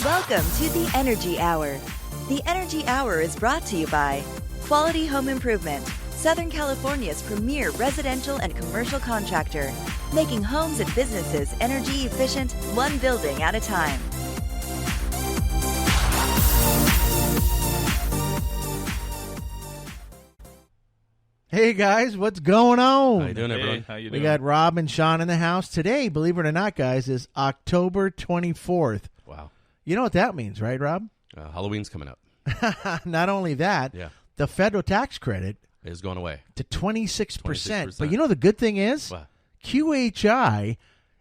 Welcome to the Energy Hour. The Energy Hour is brought to you by Quality Home Improvement, Southern California's premier residential and commercial contractor, making homes and businesses energy efficient, one building at a time. Hey guys, what's going on? How you doing, everyone? How you We doing? got Rob and Sean in the house today. Believe it or not, guys, is October 24th. Wow. You know what that means, right, Rob? Halloween's coming up. Not only that, Yeah. the federal tax credit It's going away. to 26%. 26%. But you know the good thing is, What? QHI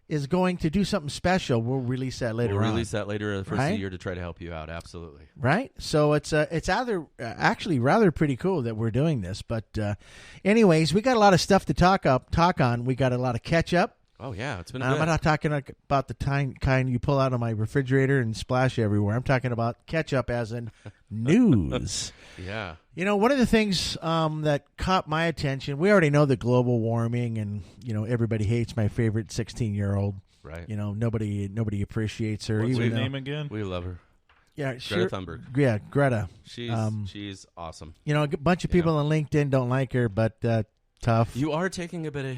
is going to do something special. We'll release that later We'll on. release that later the first of Right? the year to try to help you out. Absolutely. Right? So it's either actually rather pretty cool that we're doing this. But anyways, we got a lot of stuff to talk on. We got a lot of catch up. Oh, yeah. It's been a I'm bit. not talking about the kind you pull out of my refrigerator and splash everywhere. I'm talking about ketchup as in news. Yeah. You know, one of the things that caught my attention, we already know the global warming and, you know, everybody hates my favorite 16-year-old. Right. You know, nobody appreciates her. What's even her though, name again? We love her. Yeah, sure. Greta Thunberg. Yeah, Greta. She's awesome. You know, a bunch of people on LinkedIn don't like her, but tough. You are taking a bit of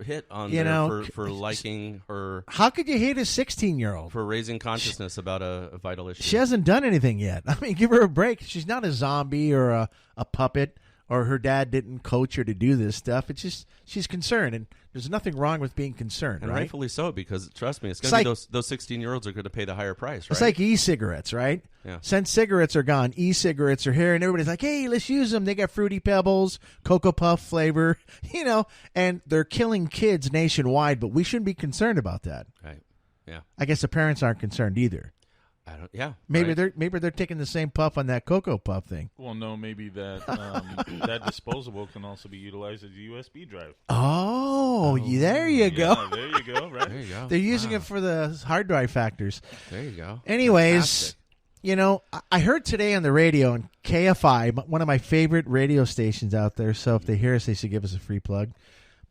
hit on You there know, for liking her, How could you hate a 16-year-old? for raising consciousness about a vital issue. She hasn't done anything yet. I mean, give her a break. She's not a zombie or a puppet, or her dad didn't coach her to do this stuff. It's just she's concerned, and there's nothing wrong with being concerned, and right? rightfully so, because trust me, it's going It's to like- be those 16-year-olds are going to pay the higher price, right? It's like e-cigarettes, right? Yeah. Since cigarettes are gone, e-cigarettes are here, and everybody's like, hey, let's use them. They got Fruity Pebbles, Cocoa Puff flavor, you know, and they're killing kids nationwide, but we shouldn't be concerned about that. Right. Yeah. I guess the parents aren't concerned either. I don't. Yeah. Maybe right. they're taking the same puff on that Cocoa Puff thing. Well, no, maybe that that disposable can also be utilized as a USB drive. Oh, there you go. Yeah, there you go. Right. There you go. They're using it for the hard drive factors. There you go. Anyways, Fantastic. you know, I heard today on the radio, on KFI, one of my favorite radio stations out there, so if they hear us, they should give us a free plug.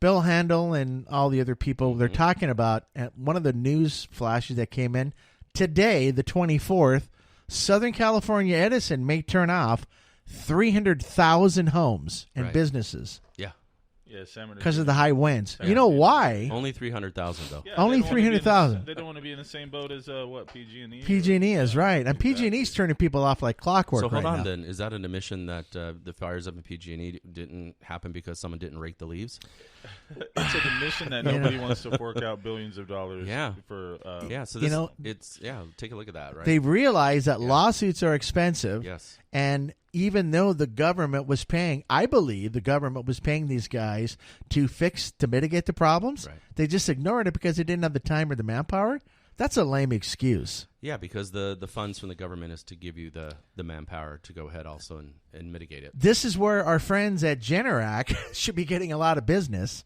Bill Handel and all the other people, they're talking about one of the news flashes that came in today, the 24th, Southern California Edison may turn off 300,000 homes and Right. businesses Yeah. Yeah, San Bernardino. because of the high winds. Yeah. You know why? Only 300,000 though. Yeah, Only they don't wanna be in the- 300,000. They don't want to be in the same boat as what PG&E. PG&E is right. And Exactly. PG&E's turning people off like clockwork So hold right on, now. then is that an admission that the fires up in PG&E didn't happen because someone didn't rake the leaves? It's an admission that nobody wants to fork out billions of dollars. Yeah. For Yeah. So You this, know- take a look at that, right? They realize that lawsuits are expensive. Yes. And even though the government was paying, I believe the government was paying these guys to mitigate the problems. Right. They just ignored it because they didn't have the time or the manpower. That's a lame excuse. Yeah, because the funds from the government is to give you the manpower to go ahead also and mitigate it. This is where our friends at Generac should be getting a lot of business,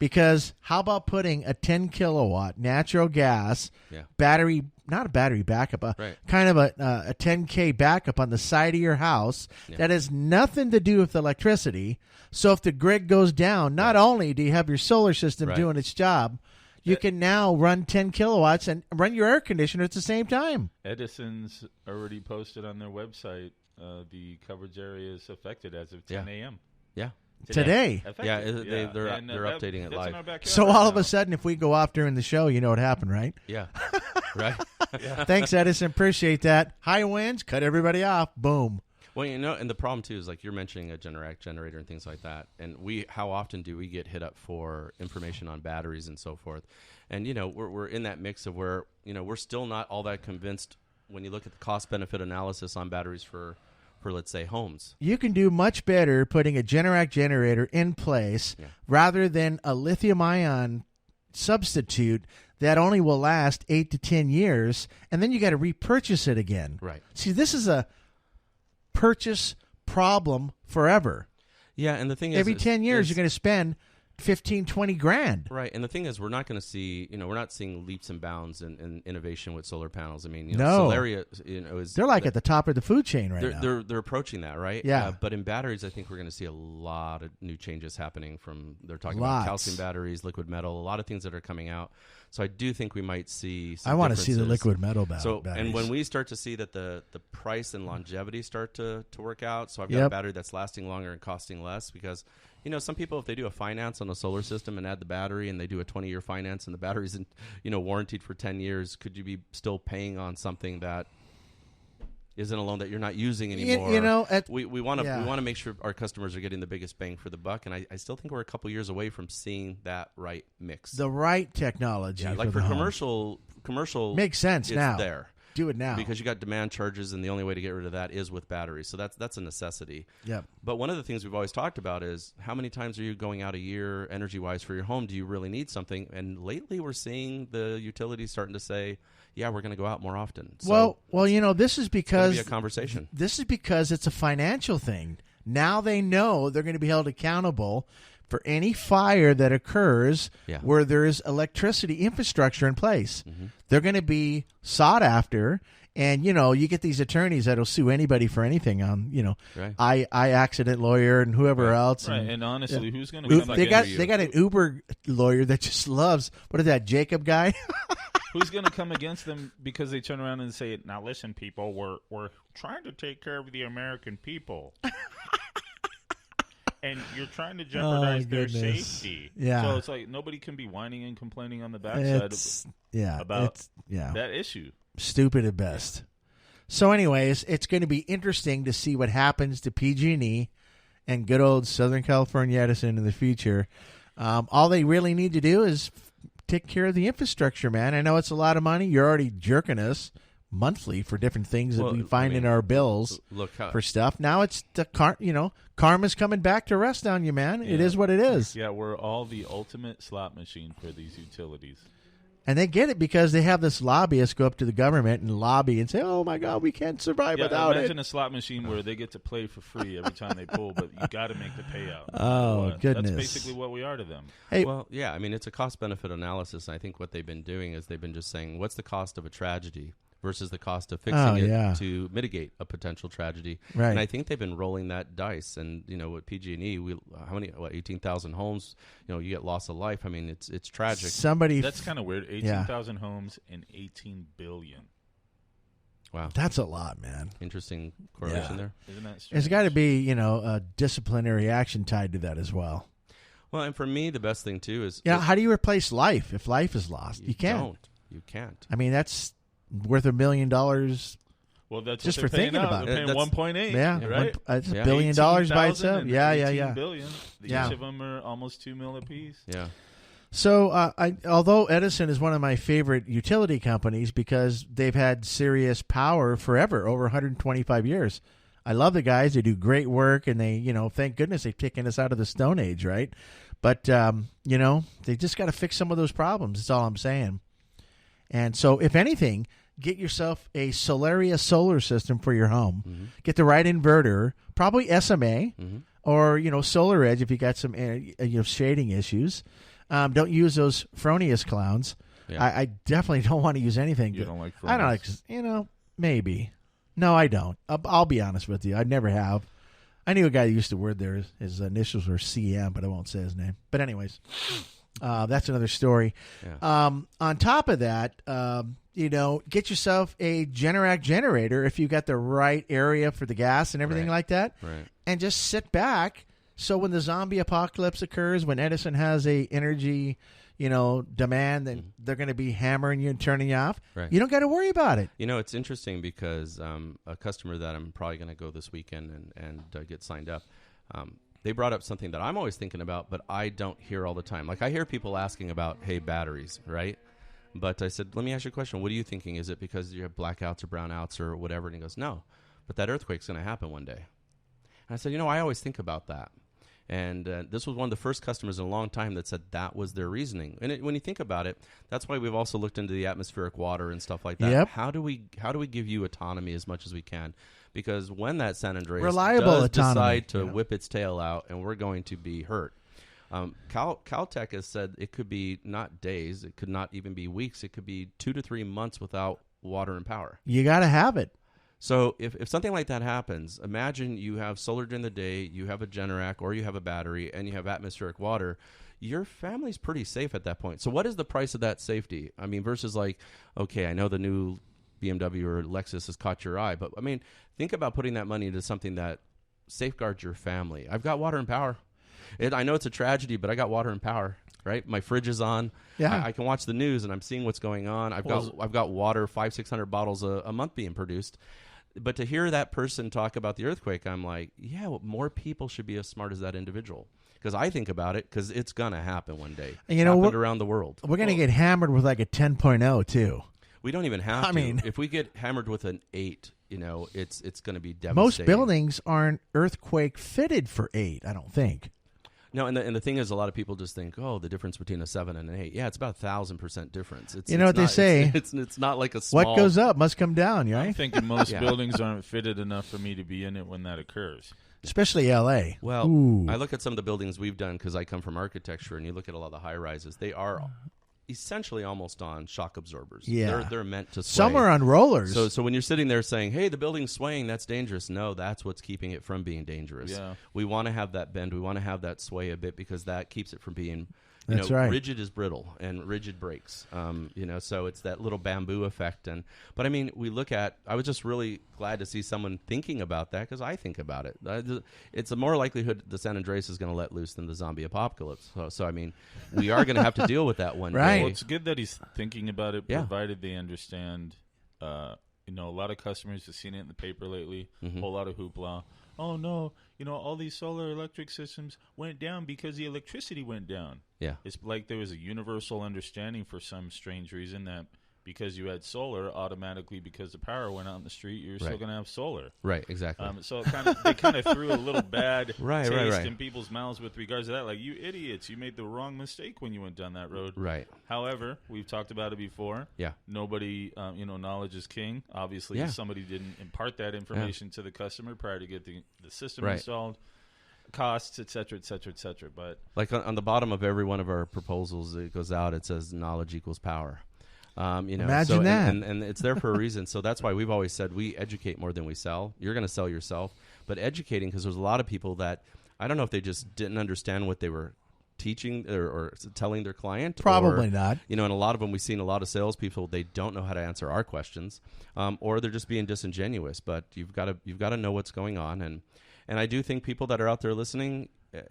because how about putting a 10 kilowatt natural gas Yeah. battery, not a battery backup, Right. kind of a 10K backup on the side of your house that has nothing to do with electricity. So if the grid goes down, not only do you have your solar system Right. doing its job, you can now run 10 kilowatts and run your air conditioner at the same time. Edison's already posted on their website the coverage area is affected as of 10 a.m. Yeah. Today. Affected. Yeah, they're And, updating it that's live. in our backyard So right all of now. a sudden, if we go off during the show, you know what happened, right? Yeah. Right. Thanks, Edison. Appreciate that. High winds, cut everybody off. Boom. Well, you know, and the problem too is like you're mentioning a Generac generator and things like that, and how often do we get hit up for information on batteries and so forth? And you know, we're in that mix of where we're still not all that convinced when you look at the cost benefit analysis on batteries for let's say homes. You can do much better putting a Generac generator in place rather than a lithium-ion substitute that only will last 8 to 10 years, and then you got to repurchase it again. Right. See, this is a purchase problem forever. Yeah, and the thing is, Every 10 years, you're going to spend 15, 20 grand. Right, and the thing is, we're not going to see, we're not seeing leaps and bounds in innovation with solar panels. I mean, No. Solaria, is They're like at the top of the food chain right now. they're approaching that, right? Yeah. But in batteries, I think we're going to see a lot of new changes happening. They're talking Lots. about calcium batteries, liquid metal, a lot of things that are coming out. So I do think we might see some I want to see the differences. liquid metal So, batteries. and when we start to see that the price and longevity start to work out, so I've got Yep. a battery that's lasting longer and costing less, because, you know, some people, if they do a finance on a solar system and add the battery and they do a 20-year finance and the battery's in, you know, warranted for 10 years, could you be still paying on something that isn't a loan that you're not using anymore? You know, we want to yeah. we want to make sure our customers are getting the biggest bang for the buck, and I still think we're a couple years away from seeing that right mix. the right technology. Yeah, like for for the home. commercial Makes sense it's now. there. Do it now. Because you got demand charges, and the only way to get rid of that is with batteries. So that's a necessity. Yep. But one of the things we've always talked about is how many times are you going out a year energy-wise for your home? Do you really need something? And lately we're seeing the utilities starting to say, yeah, we're going to go out more often. So well, you know, this is it's going because to be a conversation. This is because it's a financial thing. Now they know they're going to be held accountable for any fire that occurs Yeah. where there is electricity infrastructure in place. Mm-hmm. They're going to be sought after. And, you know, you get these attorneys that'll sue anybody for anything on, you know, Right. I accident lawyer and whoever else. Right, And, and honestly, who's going to They come they got against you? they got an Uber lawyer that just loves, what is that, Jacob guy? Who's going to come against them because they turn around and say, "Now listen, people, we're trying to take care of the American people." And you're trying to jeopardize their goodness. safety. Yeah. So it's like nobody can be whining and complaining on the backside It's, yeah, about it's, yeah. that issue. Stupid at best. So, anyways, it's going to be interesting to see what happens to PG&E and good old Southern California Edison in the future. All they really need to do is take care of the infrastructure, man. I know it's a lot of money. You're already jerking us monthly for different things that Well, we find I mean, in our bills Look, how, for stuff. Now it's the karma's coming back to rest on you, man. It Yeah. is what it is. Yeah, we're all the ultimate slot machine for these utilities. And they get it because they have this lobbyist go up to the government and lobby and say, "Oh my God, we can't survive Yeah, without imagine it." a slot machine where they get to play for free every time they pull, but you got to make the payout. Oh, What? goodness. That's basically what we are to them. Hey, well, yeah, I mean, it's a cost-benefit analysis, and I think what they've been doing is they've been just saying, what's the cost of a tragedy versus the cost of fixing it yeah. to mitigate a potential tragedy? Right. And I think they've been rolling that dice. And, you know, with PG&E, how many, 18,000 homes, you know, you get loss of life. I mean, it's tragic. somebody That's kind of weird. 18,000 homes and 18 billion. Wow. that's a lot, man. Interesting correlation Yeah. there. Isn't that strange? There's got to be, you know, a disciplinary action tied to that as well. Well, and for me, the best thing, too, is... Yeah, how do you replace life if life is lost? You can't. Don't. You can't. I mean, that's worth $1 million. Well, that's just what for they're paying thinking out. about They're it. paying That's- 1.8. Yeah, right. it's $1 Yeah. billion by 18,000 itself. and Yeah, 18 billion. Yeah. Each of them are almost $2 million apiece. Yeah. So, although Edison is one of my favorite utility companies because they've had serious power forever, over 125 years. I love the guys. They do great work, and they, you know, thank goodness they've taken us out of the Stone Age, right? But, you know, they just got to fix some of those problems. That's all I'm saying. And so, if anything, get yourself a Solaria solar system for your home. Mm-hmm. Get the right inverter, probably SMA Mm-hmm. or, you know, Solar Edge if you got some you know, shading issues. Don't use those Fronius clowns. Yeah. I definitely don't want to use anything. You don't like I don't like, Fronius? you know, maybe. No, I don't. I'll be honest with you. I never have. I knew a guy who used to work there. His initials were CM, but I won't say his name. But anyways, that's another story. Yeah. On top of that, you know, get yourself a Generac generator if you got the right area for the gas and everything Right. like that, Right. and just sit back. So when the zombie apocalypse occurs, when Edison has a energy, you know, demand, then they're going to be hammering you and turning you off. Right. You don't got to worry about it. You know, it's interesting because a customer that I'm probably going to go this weekend and get signed up, they brought up something that I'm always thinking about, but I don't hear all the time. Like I hear people asking about, hey, batteries, right? But I said, let me ask you a question. What are you thinking? Is it because you have blackouts or brownouts or whatever? And he goes, no, but that earthquake's going to happen one day. And I said, you know, I always think about that. And this was one of the first customers in a long time that said that was their reasoning. And when you think about it, that's why we've also looked into the atmospheric water and stuff like that. Yep. How do we give you autonomy as much as we can? Because when that San Andreas Reliable does autonomy. decide to Yeah. whip its tail out, and we're going to be hurt. Caltech has said it could be not days, it could not even be weeks, it could be 2 to 3 months without water and power. You got to have it. So if something like that happens, imagine you have solar during the day, you have a Generac, or you have a battery, and you have atmospheric water. your family's pretty safe at that point. So what is the price of that safety? I mean, versus like, okay, I know the new BMW or Lexus has caught your eye, but I mean, think about putting that money into something that safeguards your family. I've got water and power. I know it's a tragedy, but I got water and power. Right, my fridge is on. Yeah, I can watch the news and I'm seeing what's going on. I've got water, 500-600 bottles a month being produced. But to hear that person talk about the earthquake, I'm like, yeah, well, more people should be as smart as that individual. Because I think about it, because it's gonna happen one day. And you know, happened around the world. We're gonna get hammered with like a 10.0 too. We don't even have to. I mean, if we get hammered with an 8, you know, it's going to be devastating. Most buildings aren't earthquake fitted for 8, I don't think. No, and the thing is, a lot of people just think, oh, the difference between a 7 and an 8. Yeah, it's about 1,000% difference. You know what they say? It's not like a small. What goes up must come down, right? I'm thinking most buildings aren't fitted enough for me to be in it when that occurs. Especially L.A. Well, Ooh. I look at some of the buildings we've done because I come from architecture, and you look at a lot of the high rises. They are essentially almost on shock absorbers. Yeah, they're meant to sway. Some are on rollers. So when you're sitting there saying, "Hey, the building's swaying, that's dangerous," no, that's what's keeping it from being dangerous. Yeah. We want to have that bend. We want to have that sway a bit because that keeps it from being. That's right. Rigid is brittle, and rigid breaks. So it's that little bamboo effect. But I mean, we look at. I was just really glad to see someone thinking about that because I think about it. It's a more likelihood the San Andreas is going to let loose than the zombie apocalypse. So I mean, we are going to have to deal with that one Right. day. Well, it's good that he's thinking about it, Yeah. provided they understand. A lot of customers have seen it in the paper lately. A whole lot of hoopla. Oh no, all these solar electric systems went down because the electricity went down. Yeah. It's like there was a universal understanding for some strange reason that because you had solar, automatically because the power went out in the street, you're still going to have solar. Right, exactly. So they kind of threw a little bad taste right. in people's mouths with regards to that. Like, you idiots, you made the wrong mistake when you went down that road. Right. However, we've talked about it before. Yeah. Nobody, knowledge is king. Obviously, somebody didn't impart that information to the customer prior to getting the system installed. Costs, et cetera, et cetera, et cetera. But like on the bottom of every one of our proposals, it goes out. It says knowledge equals power. Imagine that. And it's there for a reason. So that's why we've always said we educate more than we sell. You're going to sell yourself, but educating, because there's a lot of people that I don't know if they just didn't understand what they were teaching or telling their client. Probably not. And a lot of them, we've seen a lot of salespeople, they don't know how to answer our questions, or they're just being disingenuous. But you've got to know what's going on. And I do think people that are out there listening,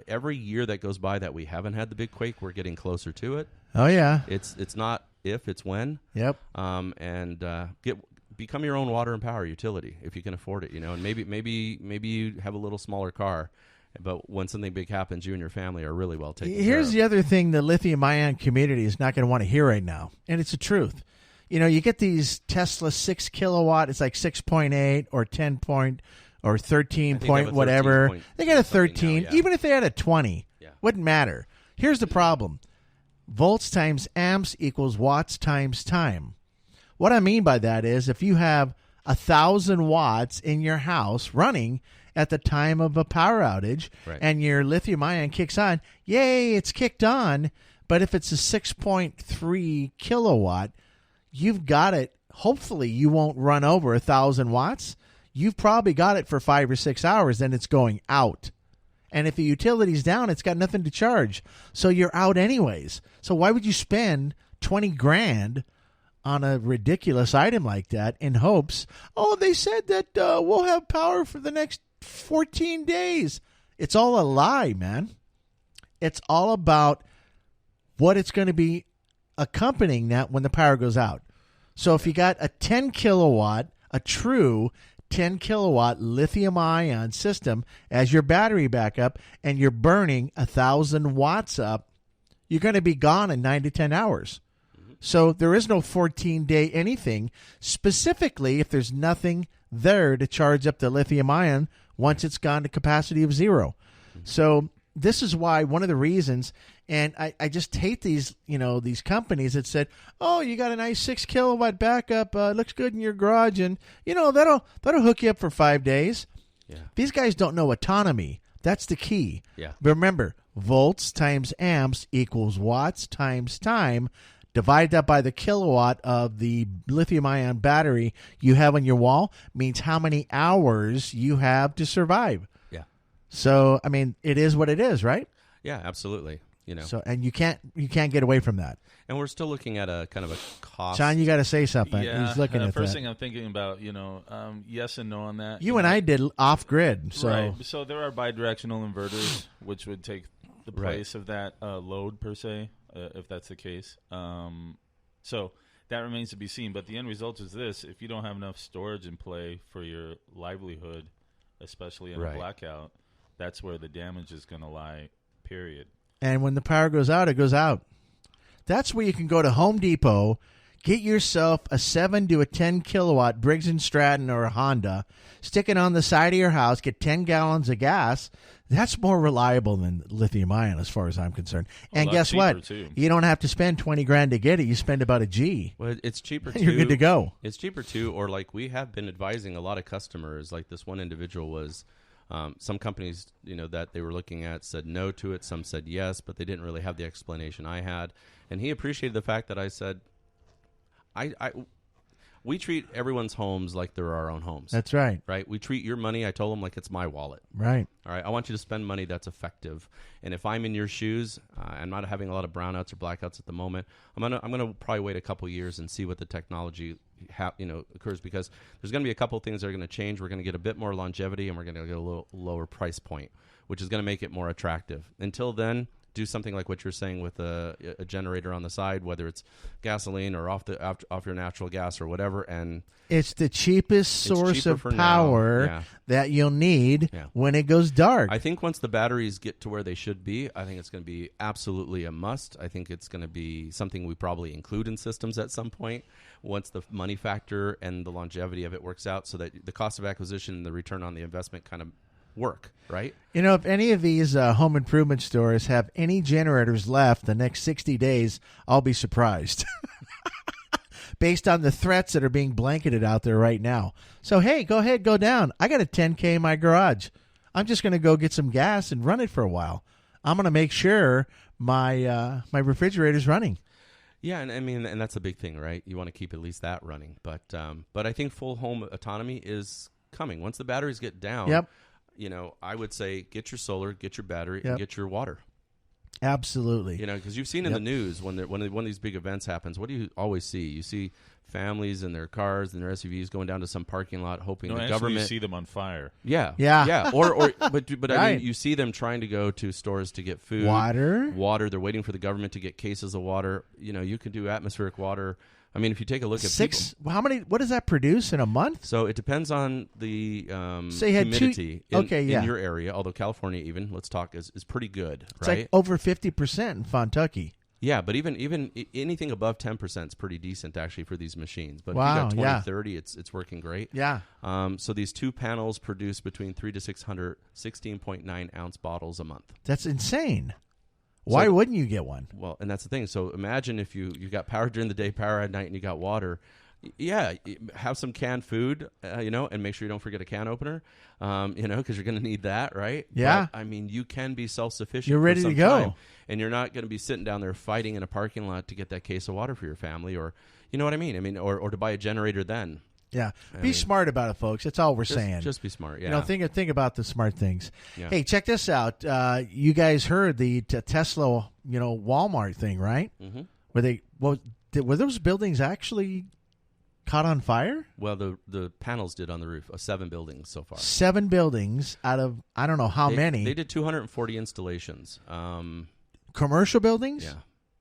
every year that goes by that we haven't had the big quake, we're getting closer to it. Oh yeah. It's not if, it's when. Yep. Become your own water and power utility if you can afford it, and maybe you have a little smaller car, but when something big happens, you and your family are really well taken care of. Here's the other thing the lithium-ion community is not going to want to hear right now, and it's the truth. You get these Tesla 6 kilowatt, it's like 6.8 or 10 point or 13 point whatever. They got a 13. Now, yeah. Even if they had a 20, wouldn't matter. Here's the problem. Volts times amps equals watts times time. What I mean by that is if you have 1,000 watts in your house running at the time of a power outage and your lithium ion kicks on, yay, it's kicked on. But if it's a 6.3 kilowatt, you've got it. Hopefully you won't run over 1,000 watts. You've probably got it for 5 or 6 hours, then it's going out. And if the utility's down, it's got nothing to charge. So you're out anyways. So why would you spend 20 grand on a ridiculous item like that in hopes, they said that we'll have power for the next 14 days. It's all a lie, man. It's all about what it's going to be accompanying that when the power goes out. So if you got a 10 kilowatt, a true 10 kilowatt lithium ion system as your battery backup, and you're burning 1,000 watts up, you're going to be gone in 9 to 10 hours. So there is no 14-day anything, specifically if there's nothing there to charge up the lithium ion once it's gone to capacity of 0. So this is why one of the reasons, and I just hate these, these companies that said, you got a nice 6 kilowatt backup, looks good in your garage, and that'll hook you up for 5 days. Yeah. These guys don't know autonomy. That's the key. Yeah. But remember, volts times amps equals watts times time. Divide that by the kilowatt of the lithium-ion battery you have on your wall means how many hours you have to survive. Yeah. So, I mean, it is what it is, right? Yeah, absolutely. So and you can't get away from that. And we're still looking at a kind of a cost. John, you got to say something. Yeah, He's looking at first that. thing I'm thinking about, yes and no on that. You and I did off grid, so right. So there are bidirectional inverters, which would take the place of that load per se, if that's the case. So that remains to be seen. But the end result is this: if you don't have enough storage in play for your livelihood, especially in a blackout, that's where the damage is going to lie. Period. And when the power goes out, it goes out. That's where you can go to Home Depot, get yourself a 7 to a 10 kilowatt Briggs & Stratton or a Honda, stick it on the side of your house, get 10 gallons of gas. That's more reliable than lithium ion as far as I'm concerned. And guess what? Too. You don't have to spend $20,000 to get it. You spend about a G. Well, it's cheaper and you're good to go. It's cheaper too, or like we have been advising a lot of customers, like this one individual was some companies, that they were looking at said no to it. Some said yes, but they didn't really have the explanation I had. And he appreciated the fact that I said, we treat everyone's homes like they're our own homes. That's right. Right? We treat your money, I told him, like it's my wallet. Right. All right. I want you to spend money that's effective. And if I'm in your shoes, I'm not having a lot of brownouts or blackouts at the moment. I'm gonna probably wait a couple years and see what the technology occurs, because there's going to be a couple of things that are going to change. We're going to get a bit more longevity, and we're going to get a little lower price point, which is going to make it more attractive. Until then, do something like what you're saying with a generator on the side, whether it's gasoline or off your natural gas or whatever, and it's the cheapest source of power that you'll need when it goes dark. I think once the batteries get to where they should be, I think it's going to be absolutely a must. I think it's going to be something we probably include in systems at some point once the money factor and the longevity of it works out, so that the cost of acquisition and the return on the investment kind of work, right? If any of these home improvement stores have any generators left the next 60 days, I'll be surprised. Based on the threats that are being blanketed out there right now. So, hey, go ahead, go down. I got a 10K in my garage. I'm just going to go get some gas and run it for a while. I'm going to make sure my refrigerator's running. Yeah, and that's a big thing, right? You want to keep at least that running. But I think full home autonomy is coming. Once the batteries get down, I would say get your solar, get your battery, and get your water. Absolutely. Because you've seen in the news when one of these big events happens, what do you always see? You see families in their cars and their SUVs going down to some parking lot hoping the government. You see them on fire. Yeah. But right. I mean, you see them trying to go to stores to get food, water. They're waiting for the government to get cases of water. You can do atmospheric water. I mean, if you take a look at people, how many? What does that produce in a month? So it depends on the Say you had humidity in your area. Although California, even let's talk, is pretty good. It's right? like over 50% in Kentucky. Yeah, but even anything above 10% is pretty decent actually for these machines. But wow, if you got 20, 30, it's working great. Yeah. So these two panels produce between 300 to 600 16.9 ounce bottles a month. That's insane. Why wouldn't you get one? Well, and that's the thing. So imagine if you got power during the day, power at night, and you got water. Yeah, have some canned food, and make sure you don't forget a can opener, because you're going to need that, right? Yeah. But, you can be self-sufficient. You're ready to go. Time, and you're not going to be sitting down there fighting in a parking lot to get that case of water for your family, or, you know what I mean? Or to buy a generator then. Yeah. Be smart about it, folks. That's all we're saying. Just be smart, yeah. Think about the smart things. Yeah. Hey, check this out. You guys heard the Tesla, Walmart thing, right? Mm-hmm. Were those buildings actually caught on fire? Well, the panels did on the roof of 7 buildings so far. 7 buildings out of, I don't know how many. They did 240 installations. Commercial buildings? Yeah.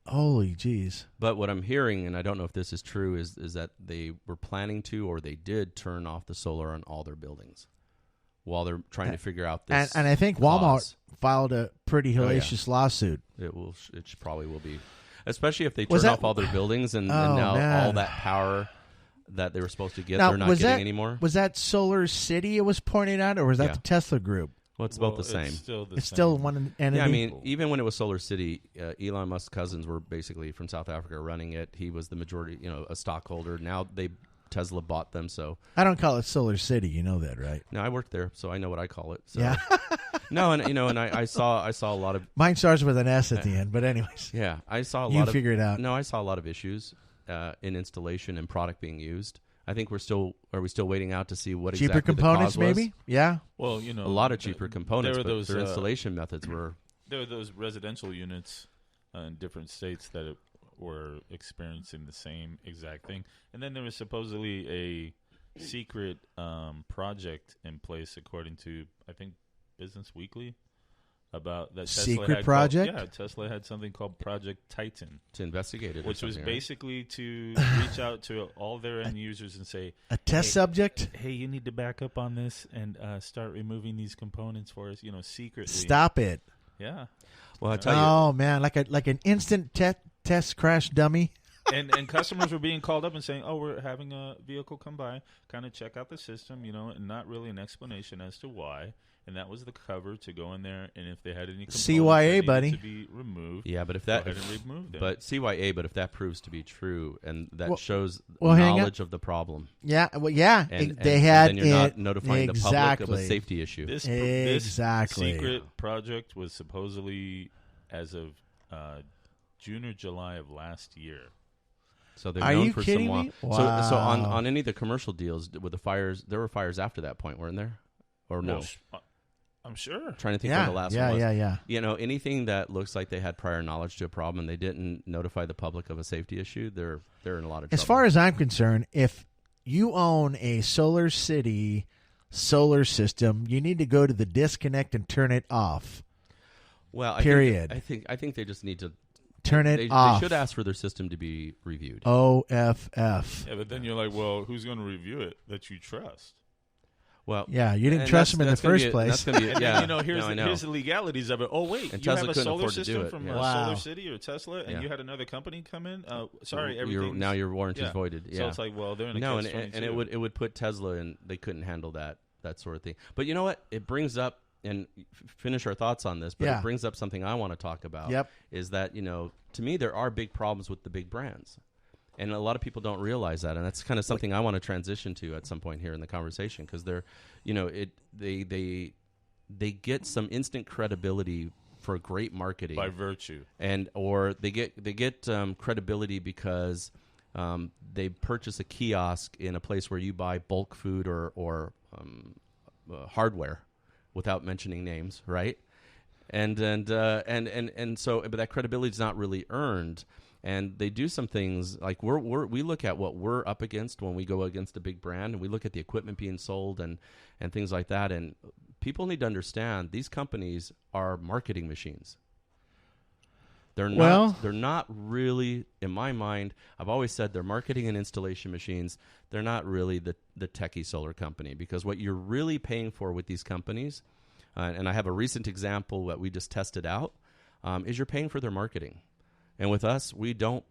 Holy jeez. But what I'm hearing, and I don't know if this is true, is that they were planning to, or they did turn off the solar on all their buildings while they're trying to figure out this. And I think Walmart filed a pretty hellacious lawsuit. It probably will be, especially if they turn off all their buildings and now all that power that they were supposed to get, they're not getting anymore. Was that Solar City it was pointing at, or was that the Tesla group? Well, it's about the same. It's still one entity. Yeah, I mean, even when it was Solar City, Elon Musk's cousins were basically from South Africa running it. He was the majority, a stockholder. Now Tesla bought them, so I don't call it Solar City. You know that, right? No, I worked there, so I know what I call it. So. Yeah. No, and I saw a lot of. Mine starts with an S at the end, but anyways. Yeah, I saw a lot. You figure it out. No, I saw a lot of issues in installation and product being used. I think are we still waiting out to see what cheaper exactly components, the cause maybe? Was? Yeah. Well, a lot of cheaper components, but their installation methods were. There were those residential units in different states that were experiencing the same exact thing. And then there was supposedly a secret project in place, according to, I think, Business Weekly, about that Tesla secret had project? Tesla had something called Project Titan. To investigate it. Which was basically to reach out to all their end users and say, a test subject? Hey, you need to back up on this and start removing these components for us, secretly. Stop it. Yeah. Well, I tell you. Oh, man, like an instant test crash dummy. and customers were being called up and saying, oh, we're having a vehicle come by, kind of check out the system, and not really an explanation as to why. And that was the cover to go in there, and if they had any components CYA, that buddy, to be removed, Yeah, but if go that, ahead and remove them. but CYA, but if that proves to be true, and that shows hang on. knowledge of the problem, Yeah, well, yeah, and they had then you're not it notifying the public of a safety issue. This Exactly. secret project was supposedly as of June or July of last year. So they're Are known you for kidding some. me? So Wow. on any of the commercial deals with the fires, there were fires after that point, weren't there? Or no? Well, I'm sure. Trying to think Yeah, when the last one was. yeah. Anything that looks like they had prior knowledge to a problem and they didn't notify the public of a safety issue, they're in a lot of trouble. As far as I'm concerned, if you own a Solar City solar system, you need to go to the disconnect and turn it off. well, period. I think they just need to Turn it they off. should ask for their system to be reviewed. OFF. Yeah, but then you're like, well, who's going to review it that you trust? Well, Yeah, you didn't and trust them in the that's gonna first be place. That's gonna be, And yeah, then, here's, no, I know. here's the legalities of it. Oh, wait, And you Tesla have a couldn't solar afford to do system it, from yeah. Wow. Solar City or Tesla, and Yeah. you had another company come in? Sorry, Your- everything. now your warranty's yeah. voided. Yeah. So it's like, well, they're in a no, catch-22. and it would put Tesla in. They couldn't handle that sort of thing. But you know what? It brings up, and finish our thoughts on this. But Yeah. it brings up something I want to talk about. Yep. Is that to me there are big problems with the big brands, and a lot of people don't realize that, and that's kind of something I want to transition to at some point here in the conversation because they're, they get some instant credibility for great marketing by virtue, or they get credibility because they purchase a kiosk in a place where you buy bulk food or hardware without mentioning names, right? And so, but that credibility is not really earned. And they do some things like we look at what we're up against when we go against a big brand, and we look at the equipment being sold and things like that. And people need to understand these companies are marketing machines. They're not really, in my mind, I've always said they're marketing and installation machines. They're not really the techie solar company, because what you're really paying for with these companies, and I have a recent example that we just tested out, is you're paying for their marketing. And with us, we don't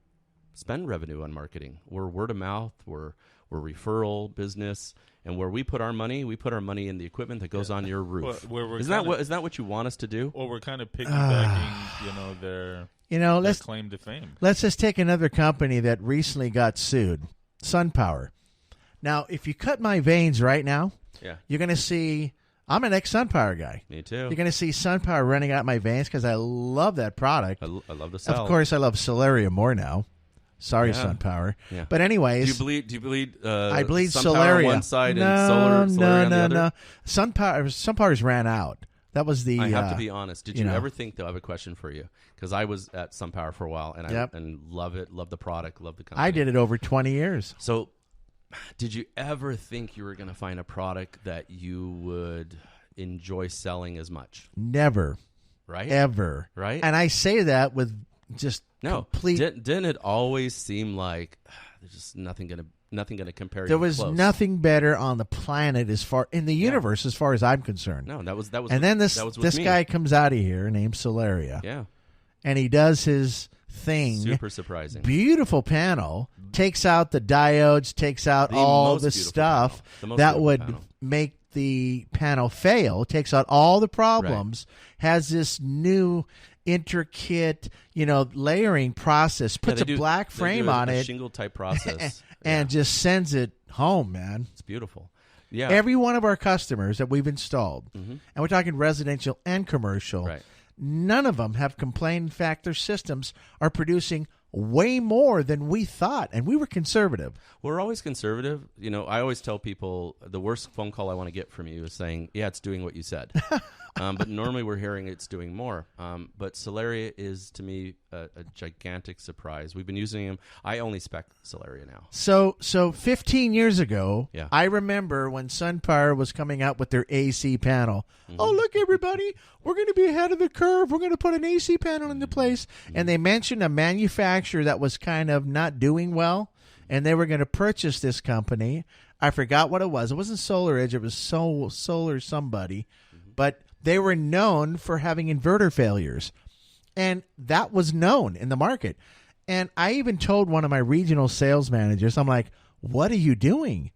spend revenue on marketing. We're word of mouth. We're referral business. And where we put our money in the equipment that goes on your roof. Isn't that what you want us to do? Well, we're kind of piggybacking, their claim to fame. Let's just take another company that recently got sued, Sunpower. Now, if you cut my veins right now, you're going to see. I'm an ex-Sunpower guy. Me too. You're going to see Sunpower running out my veins because I love that product. I love the cell. Of course, I love Solaria more now. Sorry, Sunpower. Yeah. But anyways, Do you bleed? I bleed Sunpower Solaria on one side and Solaria on the other? No. Sunpower's ran out. That was the. I have to be honest. Did you ever think, though? I have a question for you, because I was at Sunpower for a while, and I love it, love the product, love the company. I did it over 20 years. So, did you ever think you were going to find a product that you would enjoy selling as much? Never. Right? Ever. Right? And I say that with just complete. Didn't it always seem like there's just nothing going to compare? There was nothing better on the planet in the universe as far as I'm concerned. No, that was. And then this me. guy comes out of here named Solaria. Yeah. And he does his thing. Super surprising. Beautiful panel. Takes out the diodes, takes out all the stuff that would make the panel fail. Takes out all the problems. Right. Has this new intricate, layering process. Puts a black frame on it. Shingle type process. and just sends it home, man. It's beautiful. Yeah. Every one of our customers that we've installed, and we're talking residential and commercial, right. None of them have complained. In fact, their systems are producing way more than we thought, and we were conservative. We're always conservative. I always tell people the worst phone call I want to get from you is saying, yeah, it's doing what you said. But normally we're hearing it's doing more. But Solaria is, to me, a gigantic surprise. We've been using them. I only spec Solaria now. So 15 years ago, Yeah. I remember when Sunpower was coming out with their AC panel. Oh, look, everybody, we're going to be ahead of the curve. We're going to put an AC panel into place. And they mentioned a manufacturer that was kind of not doing well, and they were going to purchase this company. I forgot what it was. It wasn't Solar Edge. It was Solar somebody. But they were known for having inverter failures. And that was known in the market. And I even told one of my regional sales managers, I'm like, what are you doing?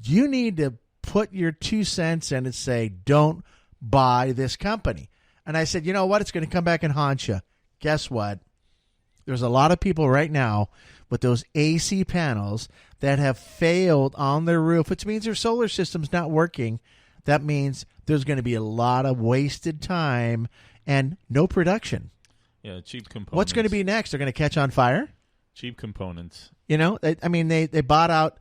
You need to put your 2 cents in and say, don't buy this company. And I said, you know what? It's going to come back and haunt you. Guess what? There's a lot of people right now with those AC panels that have failed on their roof, which means their solar system's not working. That means there's going to be a lot of wasted time and no production. Yeah, cheap components. What's going to be next? They're going to catch on fire? Cheap components. You know, they bought out,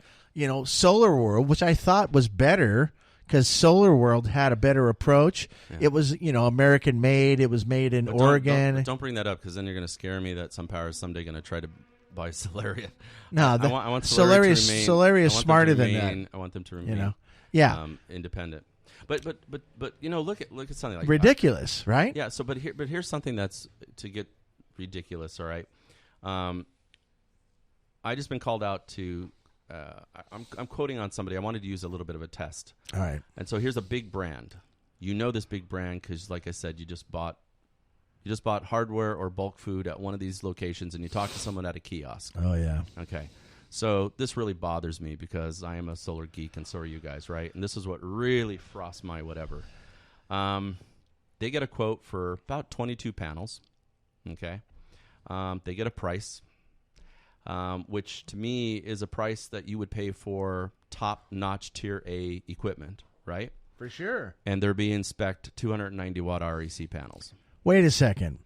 Solar World, which I thought was better because Solar World had a better approach. Yeah. It was, American made. It was made in Oregon. Don't bring that up because then you're going to scare me that Sunpower is someday going to try to buy Solaria. No, I want Solaria is smarter than that. I want them to remain, independent. But look at something like ridiculous, right? Yeah. So, but here's something that's to get ridiculous. All right. I just been called out to. I'm quoting on somebody. I wanted to use a little bit of a test. All right. And so here's a big brand. You know this big brand because, like I said, you just bought hardware or bulk food at one of these locations, and you talk to someone at a kiosk. Oh yeah. Okay. So this really bothers me because I am a solar geek, and so are you guys, right? And this is what really frosts my whatever. They get a quote for about 22 panels. Okay. They get a price. Which to me is a price that you would pay for top-notch Tier A equipment, right? For sure. And they're being spec'd 290-watt REC panels. Wait a second.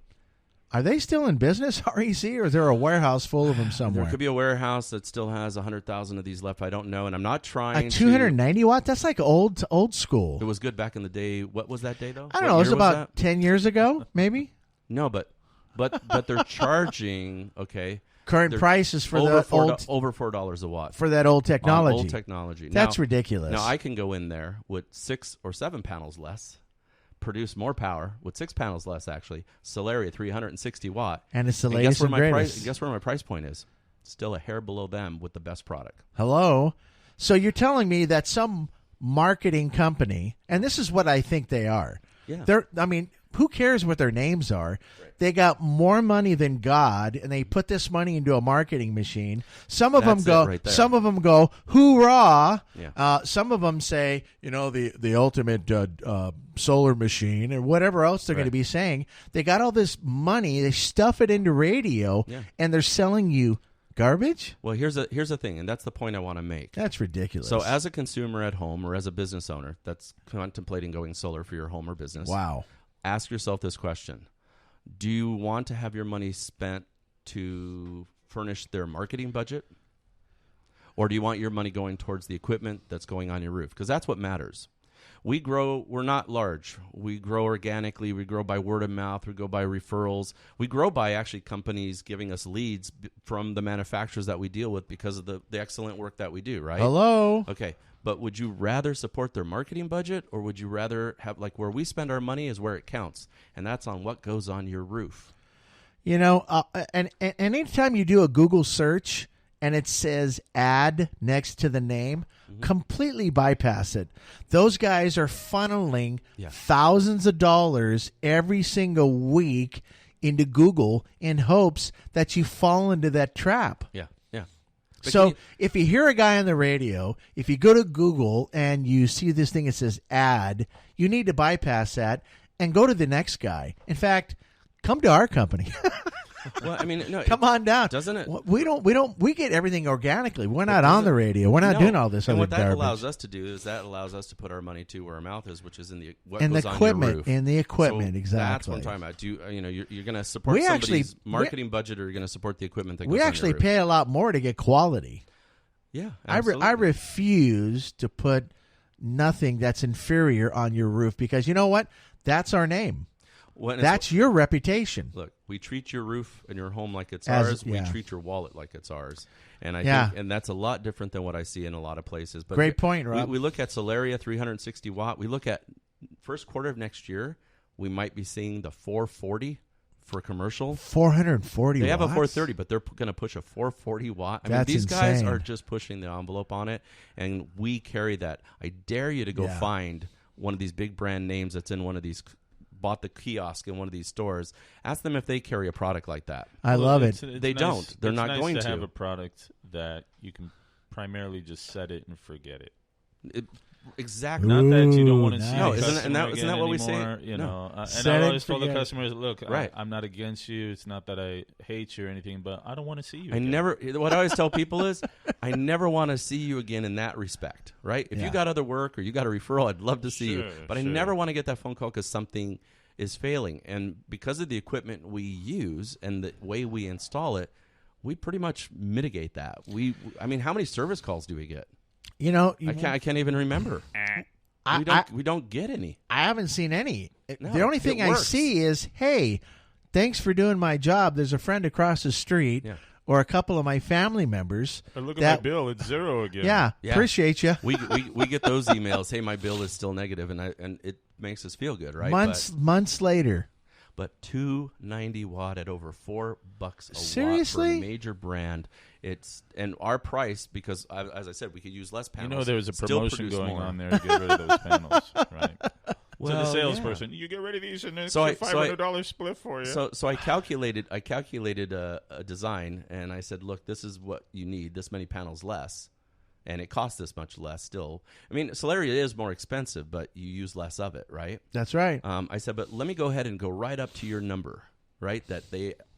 Are they still in business, REC, or is there a warehouse full of them somewhere? There could be a warehouse that still has 100,000 of these left. I don't know, and I'm not trying a 290 watt? That's like old school. It was good back in the day. What was that day, though? I don't know. It was about 10 years ago, maybe? No, but they're charging, okay. Current prices for over $4 a watt for that old technology. Old technology. That's ridiculous. Now I can go in there with 6 or 7 panels less, produce more power with 6 panels less. Actually, Solaria 360 watt, and it's the latest and greatest. Guess where my price point is? Still a hair below them with the best product. Hello. So you're telling me that some marketing company, and this is what I think they are. Yeah. Who cares what their names are? Right. They got more money than God, and they put this money into a marketing machine. Some of them go, hoorah. Yeah. Some of them say, the ultimate solar machine, and whatever else they're going to be saying. They got all this money, they stuff it into radio, and they're selling you garbage? Well, here's the thing, and that's the point I want to make. That's ridiculous. So as a consumer at home or as a business owner that's contemplating going solar for your home or business. Wow. Ask yourself this question. Do you want to have your money spent to furnish their marketing budget? Or do you want your money going towards the equipment that's going on your roof? Because that's what matters. We're not large. We grow organically. We grow by word of mouth. We grow by referrals. We grow by actually companies giving us leads from the manufacturers that we deal with because of the excellent work that we do, right? Hello. Okay. But would you rather support their marketing budget, or would you rather have, like, where we spend our money is where it counts, and that's on what goes on your roof? And anytime you do a Google search and it says ad next to the name, completely bypass it. Those guys are funneling thousands of dollars every single week into Google in hopes that you fall into that trap. Yeah. But so if you hear a guy on the radio, if you go to Google and you see this thing that says ad, you need to bypass that and go to the next guy. In fact, come to our company. Well, no. Come on down. Doesn't it? We get everything organically. We're not on the radio. We're not doing all this other garbage. And what that allows us to do is that allows us to put our money to where our mouth is, which is in the equipment, on your roof. In the equipment, so exactly. That's what I'm talking about. You're going to support somebody's marketing budget, or you're going to support the equipment that goes on your roof. We actually pay a lot more to get quality. Yeah, absolutely. I refuse to put nothing that's inferior on your roof, because you know what? That's our name. That's your reputation. Look, we treat your roof and your home like it's As- ours. yeah. We treat your wallet like it's ours. And I Yeah. think, and that's a lot different than what I see in a lot of places. But Great point, Rob. We look at Solaria 360 watt. We look at first quarter of next year, we might be seeing the 440 for commercial. 440 They have a watts? 430, but they're going to push a 440 watt. I mean, That's these guys insane. are just pushing the envelope on it, and we carry that. I dare you to go Yeah. find one of these big brand names that's in one of these, bought the kiosk in one of these stores. Ask them if they carry a product like that. I love it. They don't. They're it's not nice going to to. have a product that you can primarily just set it and forget it. Exactly. Not that you don't Ooh, want to see nice. the No, customer isn't that what we say? anymore, You No. know, and Set I it, always told the forget it. customers, look, Right. I'm not against you. It's not that I hate you or anything, but I don't want to see you. I again. never. What I always tell people is, I never want to see you again in that respect, right? If Yeah. you got other work or you got a referral, I'd love to see you, Sure, but I sure. never want to get that phone call because something is failing, and because of the equipment we use and the way we install it, we pretty much mitigate that. I mean, how many service calls do we get? You know, I can't even remember. We don't get any. I haven't seen any. No, the only it thing I works. see is, hey, thanks for doing my job. There's a friend across the street Yeah. or a couple of my family members. But look at that- my bill; it's zero again. Yeah, Yeah. appreciate you. We get those emails. Hey, my bill is still negative, and it makes us feel good, right? Months later. But 290 watt at over $4 a watt for Seriously? a major brand. And our price, because as I said, we could use less You panels. know, there was a still promotion produce going more. on there to get rid of those panels, right? To Well, the salesperson, you get rid of these, and it's So a I- so I- $500 split for you. So I calculated a design, and I said, look, this is what you need, this many panels less, and it costs this much less still. I mean, Solaria is more expensive, but you use less of it, right? That's right. I said, but let me go ahead and go right up to your number, right?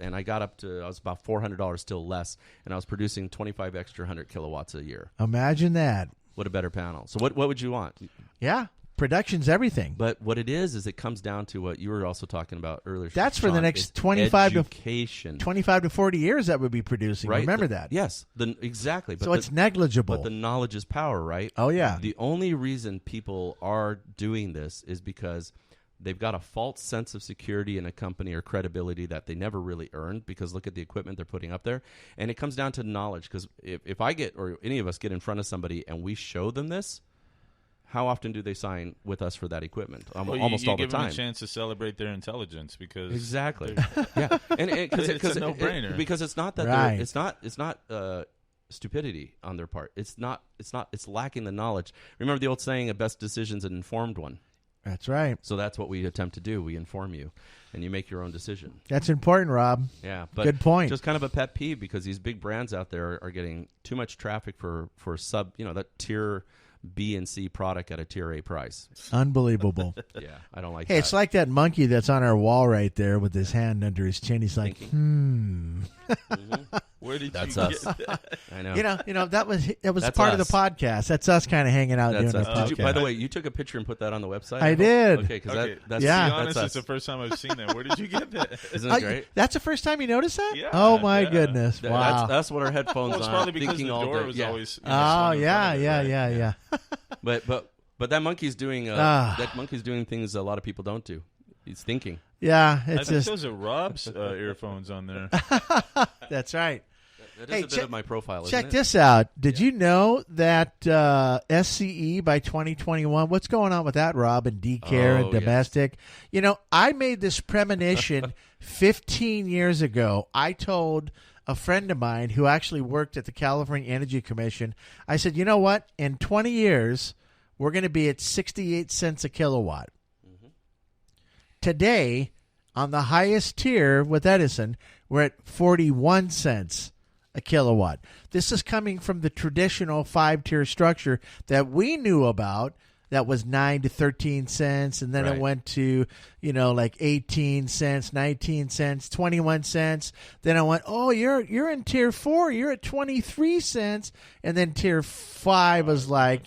And I got up to, I was about $400 still less, and I was producing 25 extra 100 kilowatts a year. Imagine that. What a better panel. So what would you want? Yeah, production's everything. But what it is it comes down to what you were also talking about earlier. That's for the Sean, next is 25 to education. 25 to 40 years that would be producing. Right? Remember that. Yes. Exactly. But So it's negligible. But the knowledge is power, right? Oh, yeah. The only reason people are doing this is because they've got a false sense of security in a company or credibility that they never really earned, because look at the equipment they're putting up there. And it comes down to knowledge, because if I get, or any of us get in front of somebody and we show them this, how often do they sign with us for that equipment? Almost all the give them time. a chance to celebrate their intelligence, because Exactly. Yeah, and It's a no-brainer. because it's not that Right. it's not stupidity on their part. It's lacking the knowledge. Remember the old saying, "A best decision's an informed one." That's right. So that's what we attempt to do. We inform you, and you make your own decision. That's important, Rob. Yeah, but Good point. Just kind of a pet peeve, because these big brands out there are getting too much traffic for that tier B and C product at a tier A price. Unbelievable. Yeah, I don't like Hey, that. it's like that monkey that's on our wall right there with his hand under his chin. He's like, Thinking. where did That's you us. get that? I know. You know that was That's part of us. the podcast. That's us kind of hanging out That's doing us. the Did podcast. you, by the way, you took a picture and put that on the website? I hope? did. Okay, because Okay. that's Yeah. To be that's honest, us. it's the first time I've seen that. Where did you get that? Isn't it great? That's the first time you noticed that? Yeah, Oh my yeah. goodness! Wow. That's what our headphones Well, it's on. probably because thinking the all door day. was Yeah. always. Oh yeah, yeah. But that monkey's doing things a lot of people don't do. He's thinking. Yeah, I it's think just those are Rob's earphones on there. that's right. That is Hey, a bit of my profile. Check isn't it? this out. Did you know that SCE by 2021? What's going on with that, Rob, and D-Care and Oh, yes. domestic? You know, I made this premonition 15 years ago. I told a friend of mine who actually worked at the California Energy Commission, I said, you know what? In 20 years, we're going to be at 68 cents a kilowatt. Today, on the highest tier with Edison, we're at 41 cents a kilowatt. This is coming from the traditional 5-tier structure that we knew about, that was 9 to 13 cents, and then it Right. went to, like 18 cents, 19 cents, 21 cents. Then I went, oh, you're in tier 4, you're at 23 cents, and then tier 5 was like,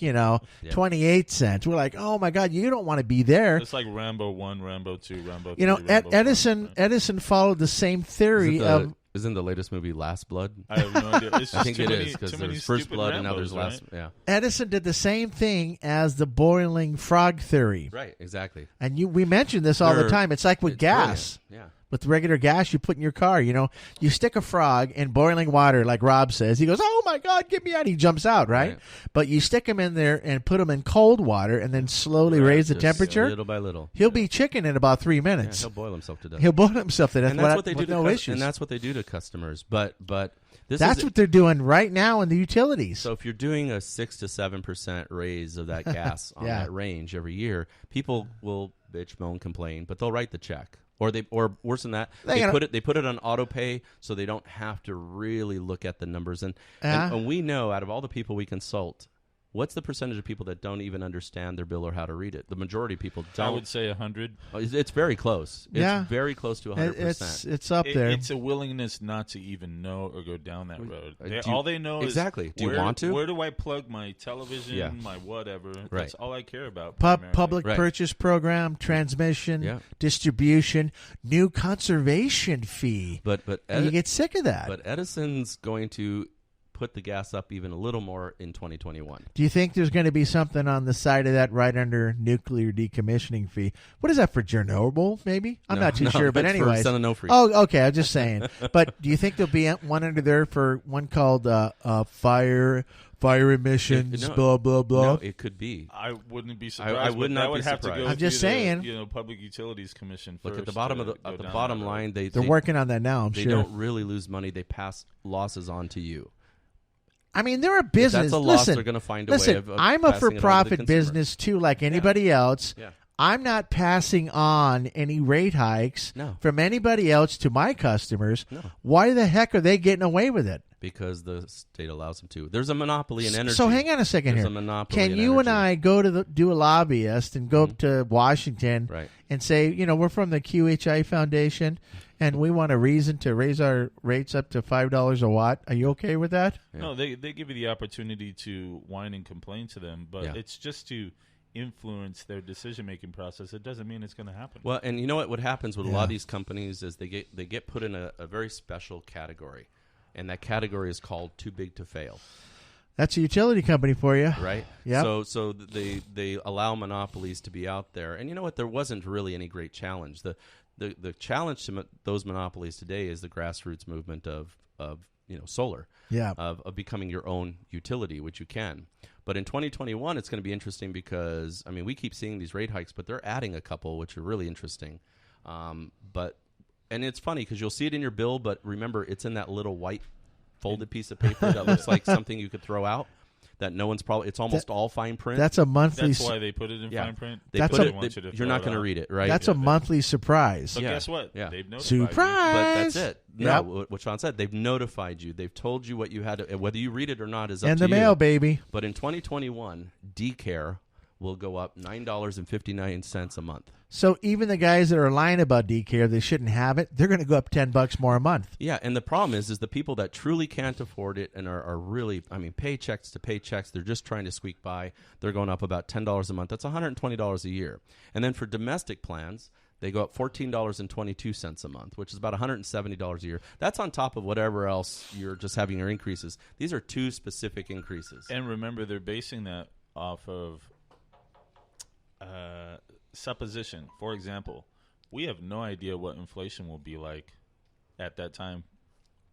28 cents. We're like, oh my God, you don't want to be there. It's like Rambo 1, Rambo 2, Rambo 3. You know, Rambo 4. Edison followed the same theory Is it of Isn't the latest movie Last Blood? I have no idea. It's I just think too it many- is because too many there's First stupid Blood and now there's Rambos, Last. right? Yeah, Edison did the same thing as the boiling frog theory. right, exactly. And we mention this all the They're- time. It's like with It's gas. brilliant. With regular gas you put in your car, you stick a frog in boiling water, like Rob says. He goes, "Oh my God, get me out!" He jumps out, right? Right. But you stick him in there and put him in cold water, and then slowly Right, raise the just temperature. little by little. He'll be chicken in about 3 Yeah, minutes. he'll boil himself to death. He'll boil himself to death. and that's what they do with to no cus- issues. and that's what they do to customers. But this That's is what they're doing right now in the utilities. so if you're doing a 6 to 7% raise of that gas on Yeah. that range every year, people will bitch, moan, complain, but they'll write the check. Or worse than that, they put it on auto pay so they don't have to really look at the numbers. And we know out of all the people we consult, what's the percentage of people that don't even understand their bill or how to read it? The majority of people don't. I would say 100. It's very close. Yeah. It's very close to 100%. It's up there. It's a willingness not to even know or go down that road. do you- All they know exactly. is Do you want to? Where do I plug my television, Yeah. my whatever? Right. That's all I care about. Public Right. purchase program, transmission, Yeah. distribution, new conservation fee. But And you get sick of that. But Edison's going to put the gas up even a little more in 2021. Do you think there's going to be something on the side of that right under nuclear decommissioning fee? What is that for, Chernobyl, maybe? I'm not too sure, but that's for anyways. Son-and-no-free. Oh, okay, I'm just saying. But do you think there'll be one under there for one called fire emissions, No. blah, blah, blah? No, it could be. I wouldn't be surprised. I would but not that would be have to surprised. go I'm just through saying. The Public Utilities Commission first. Look at the bottom of to at go the down bottom that road. line. They're working on that now, I'm they sure. don't really lose money. They pass losses on to you. I mean, they're a business. That's a loss. Listen, They're going to find a listen, way of I'm a passing it on to the for-profit consumer. business too, like anybody else. Yeah. I'm not passing on any rate hikes No. from anybody else to my customers. No. Why the heck are they getting away with it? Because the state allows them to. There's a monopoly in energy. So hang on a second There's here. a monopoly Can in you and energy. I go to do a lobbyist and go up to Washington Right. and say, we're from the QHI Foundation and we want a reason to raise our rates up to $5 a watt? Are you okay with that? Yeah. No, they give you the opportunity to whine and complain to them, but Yeah. it's just to influence their decision-making process. It doesn't mean it's going to happen. Well, and you know what happens with a lot Yeah. of these companies is they get put in a very special category, and that category is called too big to fail. That's a utility company for you. Right. Yep. So they allow monopolies to be out there, and you know what? There wasn't really any great challenge. The challenge to those monopolies today is the grassroots movement of solar. Yeah. Of becoming your own utility, which you can. But in 2021, it's going to be interesting because we keep seeing these rate hikes, but they're adding a couple, which are really interesting. And it's funny because you'll see it in your bill, but remember, it's in that little white folded piece of paper that looks like something you could throw out. That no one's probably. It's almost all fine print. That's a monthly. That's why they put it in Yeah. fine print. They That's put a- it. want you to You're not throw going it to out. read it, right? That's a monthly surprise. But Yeah. guess what? Yeah. They've notified you. Surprise! But that's it. Yep. No, what Sean said, they've notified you. They've told you what you had to, whether you read it or not is up And to the you. mail, baby. But in 2021, D-Care will go up $9.59 a month. So even the guys that are lying about DCare, they shouldn't have it. They're going to go up $10 more a month. Yeah, and the problem is the people that truly can't afford it and are really, paychecks to paychecks, they're just trying to squeak by. They're going up about $10 a month. That's $120 a year. And then for domestic plans, they go up $14.22 a month, which is about $170 a year. That's on top of whatever else you're just having your increases. These are two specific increases. And remember, they're basing that off of supposition. For example, we have no idea what inflation will be like at that time.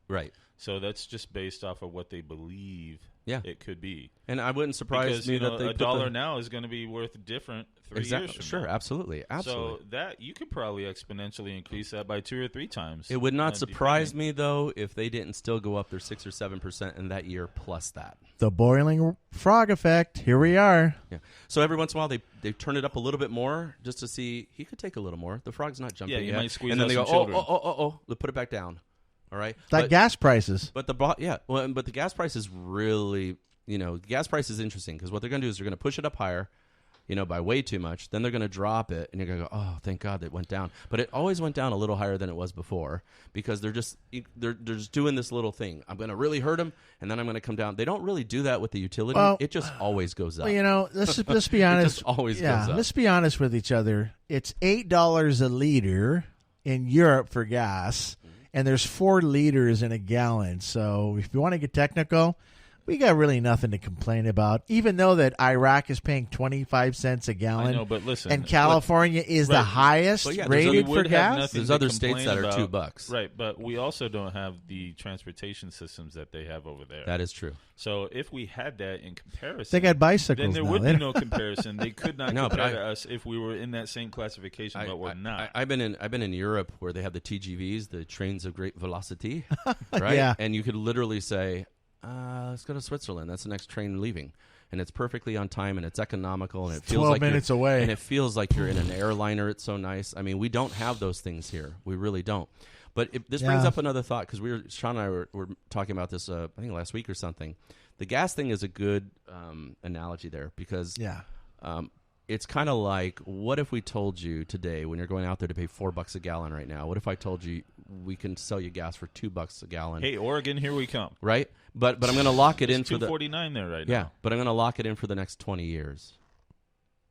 Right. So that's just based off of what they believe it could be. And I wouldn't surprise Because me that they a put dollar now is going to be worth different 3 years from Sure, now. absolutely. So that you could probably exponentially increase that by 2 or 3 times. It would not surprise depending. me, though, if they didn't still go up their 6 or 7% in that year plus that. The boiling frog effect. Here we are. Yeah. So every once in a while, they turn it up a little bit more just to see he could take a little more. The frog's not jumping Yeah, you yet. might squeeze and then out they go, some children. they put it back down. All right. Like gas prices. But the gas price is really, gas price is interesting because what they're going to do is they're going to push it up higher, by way too much. Then they're going to drop it, and you're going to go, oh, thank God it went down. But it always went down a little higher than it was before because they're just doing this little thing. I'm going to really hurt them, and then I'm going to come down. They don't really do that with the utility. Well, it just always goes up. Well, let's be honest. It just always goes up. Let's be honest with each other. It's $8 a liter in Europe for gas, and there's 4 liters in a gallon. So if you want to get technical, we got really nothing to complain about, even though that Iraq is paying 25 cents a gallon. I know, but listen, and California is the highest rated for gas. There's other states that are $2. Right, but we also don't have the transportation systems that they have over there. That is true. So if we had that in comparison, they got bicycles. Then there now. would be no comparison. They could not compare to us if we were in that same classification, but we're not. I've been in Europe where they have the TGVs, the trains of great velocity, right? Yeah. And you could literally say, let's go to Switzerland. That's the next train leaving. And it's perfectly on time, and it's economical, and it feels 12 like minutes away. And it feels like you're in an airliner. It's so nice. I mean, we don't have those things here. We really don't. But this brings up another thought, because Sean and I were talking about this, I think last week or something. The gas thing is a good analogy there, because it's kind of like, what if we told you today, when you're going out there to pay $4 a gallon right now, what if I told you we can sell you gas for $2 a gallon? Hey, Oregon, here we come. Right? But I'm going to lock it in for $2.49 there right now. Yeah, but I'm going to lock it in for the next 20 years.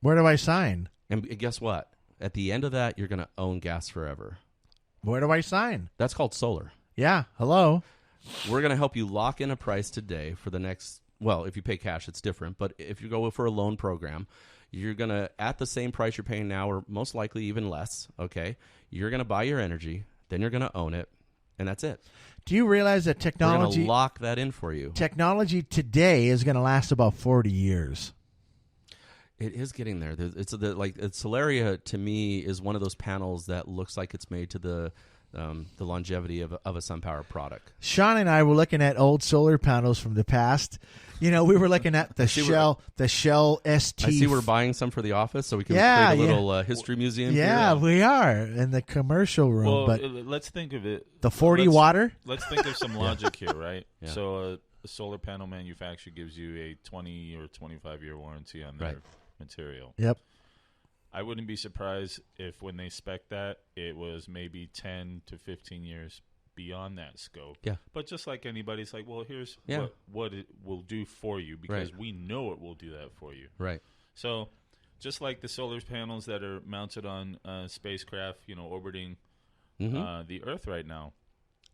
Where do I sign? And guess what? At the end of that, you're going to own gas forever. Where do I sign? That's called solar. Yeah. Hello. We're going to help you lock in a price today for the next, well, if you pay cash, it's different. But if you go for a loan program, you're going to, at the same price you're paying now, or most likely even less, okay, you're going to buy your energy, then you're going to own it, and that's it. Do you realize that We're technology... going to lock that in for you. Technology today is going to last about 40 years. It is getting there. Solaria, to me, is one of those panels that looks like it's made to the longevity of a Sunpower product. Sean and I were looking at old solar panels from the past. You know, we were looking at the Shell ST. I see we're buying some for the office, so we can create a little history museum. Yeah, here. we are in the commercial room. Well, but let's think of it. The 40 water. Let's think of some logic here, right? Yeah. So a solar panel manufacturer gives you a 20 or 25-year warranty on their material. Yep. I wouldn't be surprised if when they spec that, it was maybe 10 to 15 years beyond that scope. Yeah. But just like anybody's like, well, here's what it will do for you, because we know it will do that for you. Right. So just like the solar panels that are mounted on spacecraft, orbiting the Earth right now,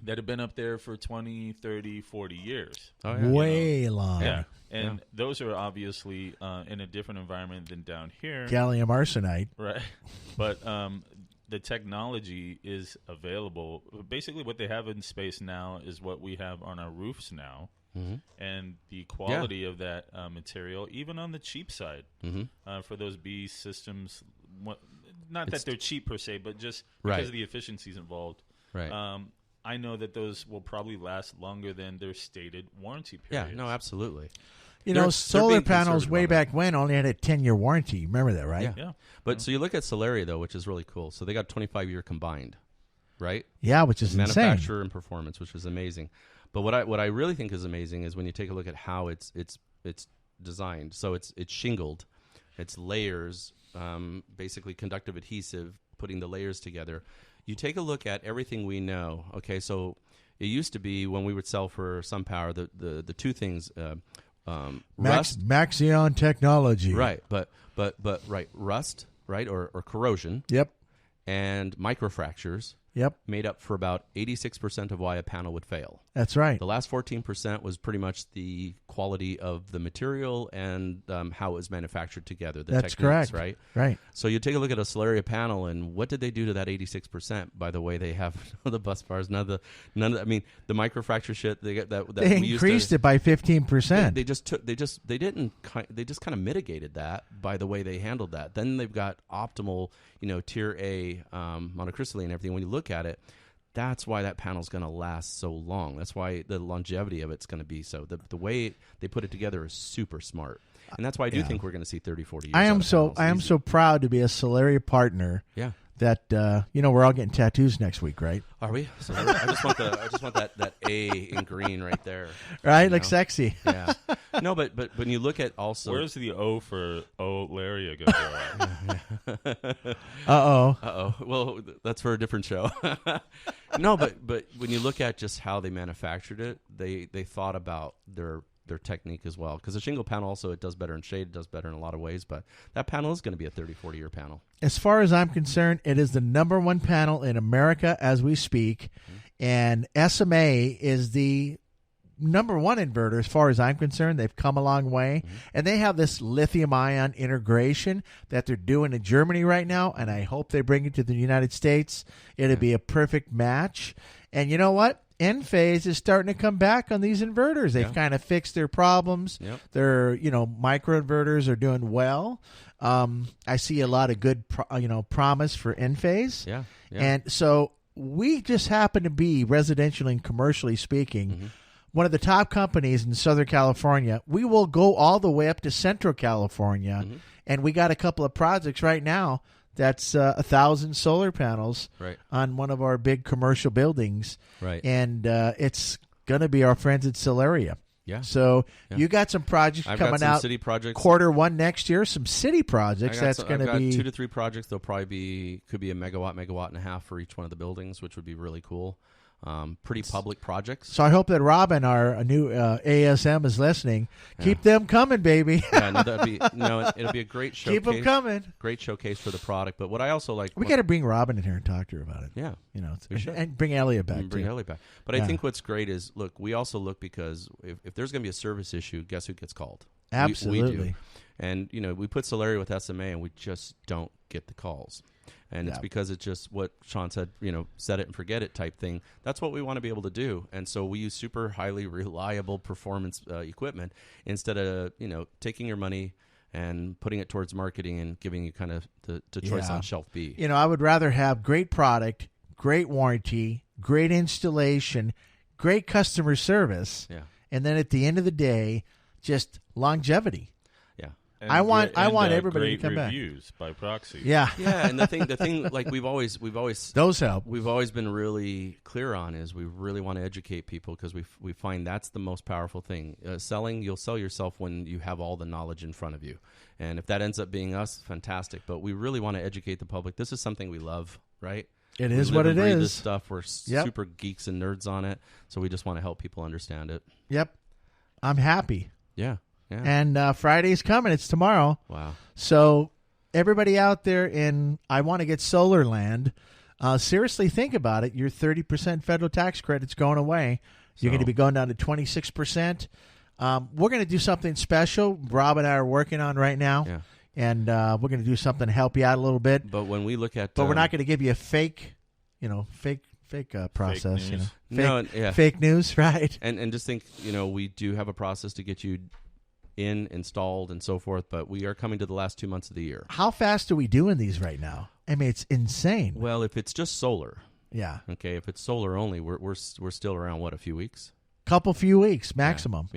that have been up there for 20, 30, 40 years. Oh, yeah. Way long. Yeah. And those are obviously in a different environment than down here. Gallium arsenide. Right. But the technology is available. Basically, what they have in space now is what we have on our roofs now. Mm-hmm. And the quality of that material, even on the cheap side, for those B systems, not that they're cheap per se, but just because of the efficiencies involved. Right. I know that those will probably last longer than their stated warranty periods. Yeah, no, absolutely. Solar panels way back when only had a 10-year warranty. Remember that, right? Yeah. But so you look at Solaria, though, which is really cool. So they got 25-year combined, right? Yeah, which is insane. Manufacture and performance, which is amazing. But what I really think is amazing is when you take a look at how it's designed. So it's shingled, it's layers, basically conductive adhesive, putting the layers together. You take a look at everything we know. Okay, so it used to be when we would sell for Sunpower, the two things, rust, Maxion technology, right? But rust, right, or corrosion. Yep. And microfractures. Yep. Made up for about 86% of why a panel would fail. That's right. The last 14% was pretty much the quality of the material and how it was manufactured together. That's techniques, correct. Right? Right. So you take a look at a Solaria panel, and what did they do to that 86%? By the way, they have the bus bars, none of the microfracture shit. They get that. They increased it by 15%. They just kind of mitigated that by the way they handled that. Then they've got optimal, tier A monocrystalline and everything. When you look at it, that's why that panel's going to last so long. That's why the longevity of it's going to be so. The way they put it together is super smart. And that's why I do think we're going to see 30, 40 years. I am so proud to be a Solaria partner. Yeah. That we're all getting tattoos next week, right? Are we? So I just want that A in green right there. Right, like sexy. Yeah. No, but when you look at also, where's the O for Olaria going to go? Uh-oh. Well, that's for a different show. No, but when you look at just how they manufactured it, they thought about their technique as well. Because a shingle panel also, it does better in shade, it does better in a lot of ways, but that panel is going to be a 30, 40-year panel. As far as I'm concerned, it is the #1 panel in America as we speak. Mm-hmm. And SMA is the number one inverter as far as I'm concerned. They've come a long way. And they have this lithium-ion integration that they're doing in Germany right now, and I hope they bring it to the United States. It'll be a perfect match. And you know what? Enphase is starting to come back on these inverters. They've kind of fixed their problems. Their, microinverters are doing well. I see a lot of good, promise for Enphase. And so we just happen to be, residentially and commercially speaking, one of the top companies in Southern California. We will go all the way up to Central California, and we got a couple of projects right now that's 1,000 solar panels on one of our big commercial buildings. And it's going to be our friends at Solaria. So you got some projects coming out. City projects. Q1 next year. Some city projects. That's going to be 2 to 3 projects. They'll probably could be a megawatt and a half for each one of the buildings, which would be really cool. Pretty public projects. So I hope that Robin, our new ASM, is listening. Keep them coming, baby. It'll be a great showcase. Keep them coming. Great showcase for the product. But what I also like, we got to bring Robin in here and talk to her about it. And bring Elliot back. But I think what's great is, look, we also look because if there's going to be a service issue, guess who gets called? Absolutely. We do. And we put Solaria with SMA, and we just don't get the calls. And it's because it's just what Sean said, set it and forget it type thing. That's what we want to be able to do. And so we use super highly reliable performance equipment instead of, taking your money and putting it towards marketing and giving you kind of the choice on shelf B. I would rather have great product, great warranty, great installation, great customer service. And then at the end of the day, just longevity. I want everybody to come back. Reviews by proxy. And the thing, like we've always those help. We've always been really clear on is we really want to educate people because we find that's the most powerful thing. You'll sell yourself when you have all the knowledge in front of you, and if that ends up being us, fantastic. But we really want to educate the public. This is something we love, right? It is what it is. This stuff, we're super geeks and nerds on it, so we just want to help people understand it. I'm happy. Yeah. And Friday's coming. It's tomorrow. Wow. So everybody out there in I want to get solar land, seriously think about it. Your 30% federal tax credit's going away. You're going to be going down to 26%. We're going to do something special. Rob and I are working on right now. And we're going to do something to help you out a little bit. But when we look at... But we're not going to give you a fake process. Fake news. Fake news, right? And just think, we do have a process to get you installed and so forth, but we are coming to the last 2 months of the year. How fast are we doing these right now? I mean, it's insane. Well, if it's just solar, if it's solar only, we're still around a few weeks, few weeks maximum.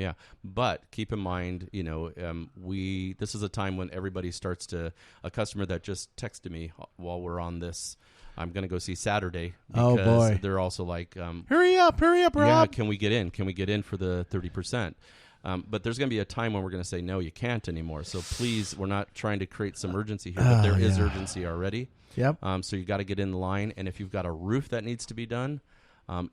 But keep in mind, this is a time when everybody starts to a customer that just texted me while we're on this. I'm going to go see Saturday because they're also like, hurry up, Rob. Yeah, can we get in? Can we get in for the 30%? But there's going to be a time when we're going to say, no, you can't anymore. So please, we're not trying to create some urgency here, but there is urgency already. So you got to get in the line. And if you've got a roof that needs to be done,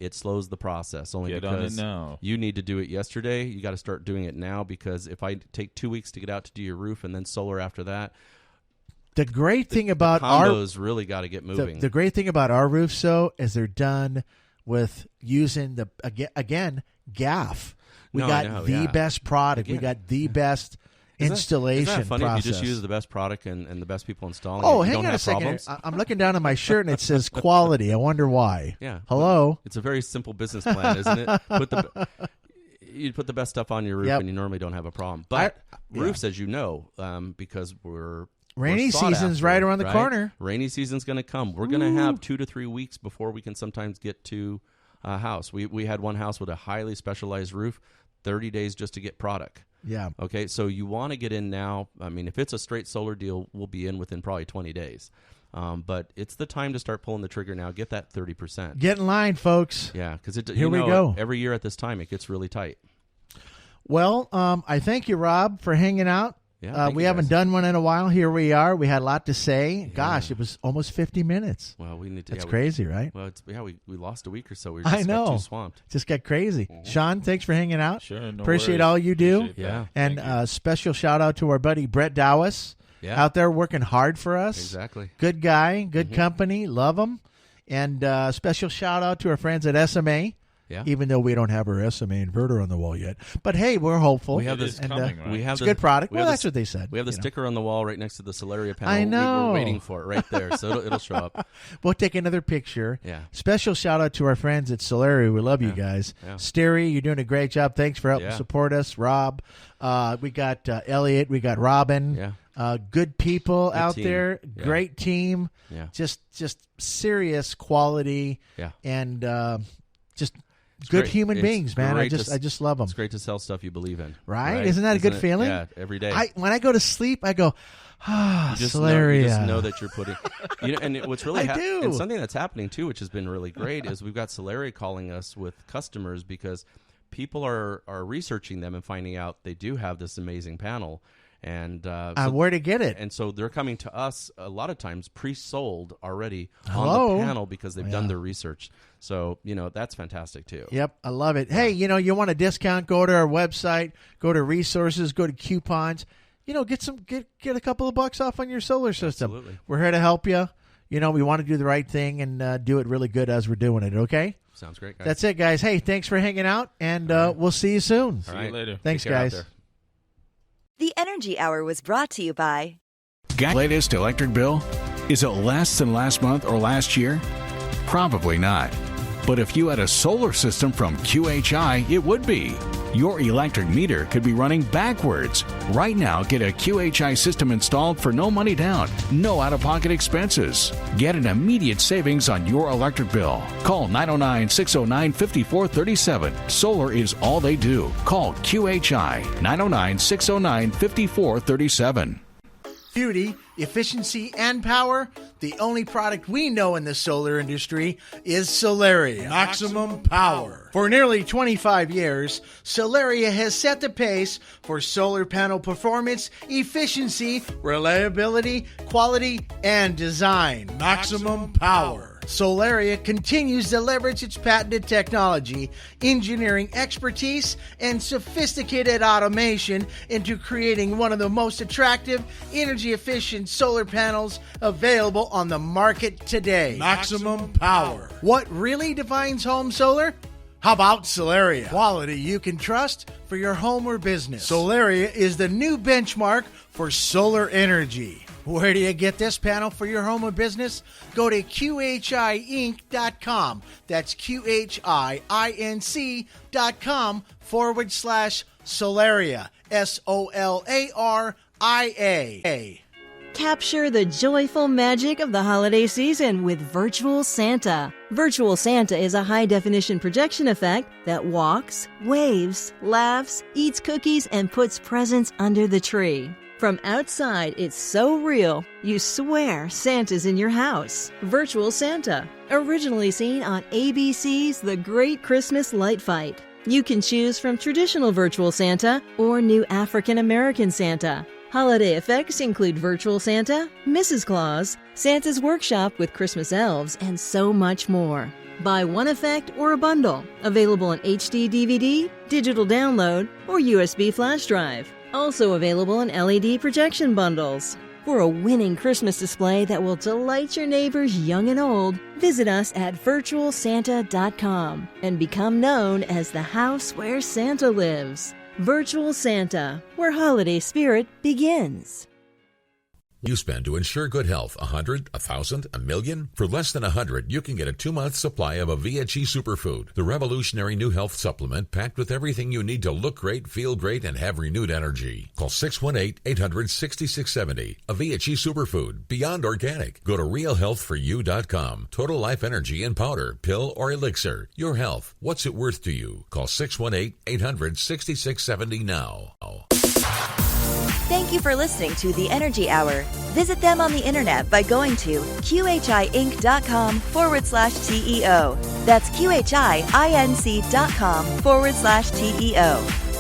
it slows the process only because you need to do it yesterday. You got to start doing it now because if I take 2 weeks to get out to do your roof and then solar after that, the great thing about combos really got to get moving. The great thing about our roofs, though, is they're done with using GAF. We got the best product. We got the best installation isn't that funny process. If you just use the best product and the best people installing it, Oh, you hang don't on a have second. problems? I'm looking down on my shirt and it says quality. I wonder why. Hello? It's a very simple business plan, isn't it? You put the best stuff on your roof and you normally don't have a problem. But roofs, as you know, because rainy season's right around the corner. Rainy season's going to come. We're going to have 2 to 3 weeks before we can sometimes get to a house. We had one house with a highly specialized roof, 30 days just to get product. Okay, so you want to get in now. I mean, if it's a straight solar deal, we'll be in within probably 20 days. But it's the time to start pulling the trigger now. Get that 30%. Get in line, folks. Yeah, because here we go. Every year at this time, it gets really tight. Well, I thank you, Rob, for hanging out. We haven't done one in a while. Here we are. We had a lot to say. Yeah. Gosh, it was almost 50 minutes. Well, we need to. That's crazy, right? Well, we lost a week or so. We just got too swamped. Just got crazy. Mm-hmm. Sean, thanks for hanging out. Sure, no Appreciate worries. all you do. Appreciate that. And special shout out to our buddy Brett Dowis out there working hard for us. Exactly. Good guy, good company. Love him. And special shout out to our friends at SMA. Yeah. Even though we don't have our SMA inverter on the wall yet. But hey, we're hopeful. We have this and, coming, right? We have it's a the- good product. we Well, have that's the- what they said. We have the you know. sticker on the wall right next to the Solaria panel. I know. We're waiting for it right there, so it'll show up. We'll take another picture. Yeah. Special shout out to our friends at Solaria. We love you guys. Yeah. Steri, you're doing a great job. Thanks for helping Yeah. support us. Rob, we got Elliot, we got Robin. Yeah. Good people out team. there. Yeah. Great team. Yeah. Just serious quality. Yeah. And just good great. human It's beings, man. I great to just love them. It's great to sell stuff you believe in. Right? Isn't that a good it? feeling? Yeah, every day. When I go to sleep, I go, you just Solaria. you just know that you're putting. And what's really I do. and something that's happening too, which has been really great, is we've got Solaria calling us with customers because people are researching them and finding out they do have this amazing panel. And where to get it? And so they're coming to us a lot of times pre-sold already Hello? on the panel because they've done their research. So, that's fantastic too. Yep, I love it. Hey, you want a discount? Go to our website, go to resources, go to coupons. Get a couple of bucks off on your solar system. Absolutely. We're here to help you. We want to do the right thing and do it really good as we're doing it. Okay. Sounds great, guys. That's it, guys. Hey, thanks for hanging out, and we'll see you soon. See you later. Thanks, Take care out guys. there. The Energy Hour was brought to you by Latest electric bill? Is it less than last month or last year? Probably not. But if you had a solar system from QHI, it would be. Your electric meter could be running backwards. Right now, get a QHI system installed for no money down, no out-of-pocket expenses. Get an immediate savings on your electric bill. Call 909-609-5437. Solar is all they do. Call QHI 909-609-5437. Beauty, efficiency, and power, the only product we know in the solar industry is Solaria. Maximum power. For nearly 25 years, Solaria has set the pace for solar panel performance, efficiency, reliability, quality, and design. Maximum power. Solaria continues to leverage its patented technology, engineering expertise, and sophisticated automation into creating one of the most attractive, energy-efficient solar panels available on the market today. Maximum power. What really defines home solar? How about Solaria? Quality you can trust for your home or business. Solaria is the new benchmark for solar energy. Where do you get this panel for your home or business? Go to QHIinc.com. That's QHIINC.com/Solaria. SOLARIA. Capture the joyful magic of the holiday season with Virtual Santa. Virtual Santa is a high-definition projection effect that walks, waves, laughs, eats cookies, and puts presents under the tree. From outside, it's so real, you swear Santa's in your house. Virtual Santa, originally seen on ABC's The Great Christmas Light Fight. You can choose from traditional Virtual Santa or new African American Santa. Holiday effects include Virtual Santa, Mrs. Claus, Santa's Workshop with Christmas elves, and so much more. Buy one effect or a bundle, available in HD DVD, digital download, or USB flash drive. Also available in LED projection bundles. For a winning Christmas display that will delight your neighbors young and old, visit us at virtualsanta.com and become known as the house where Santa lives. Virtual Santa, where holiday spirit begins. You spend to ensure good health $100, $1,000, $1 million? For less than $100, you can get a 2-month supply of a VHE Superfood, the revolutionary new health supplement packed with everything you need to look great, feel great, and have renewed energy. Call 618-800-6670. A VHE Superfood, beyond organic. Go to realhealthforyou.com. Total Life Energy in powder, pill, or elixir. Your health. What's it worth to you? Call 618-800-6670 now. Thank you for listening to The Energy Hour. Visit them on the internet by going to QHIinc.com/TEO. That's QHIINC.com/TEO.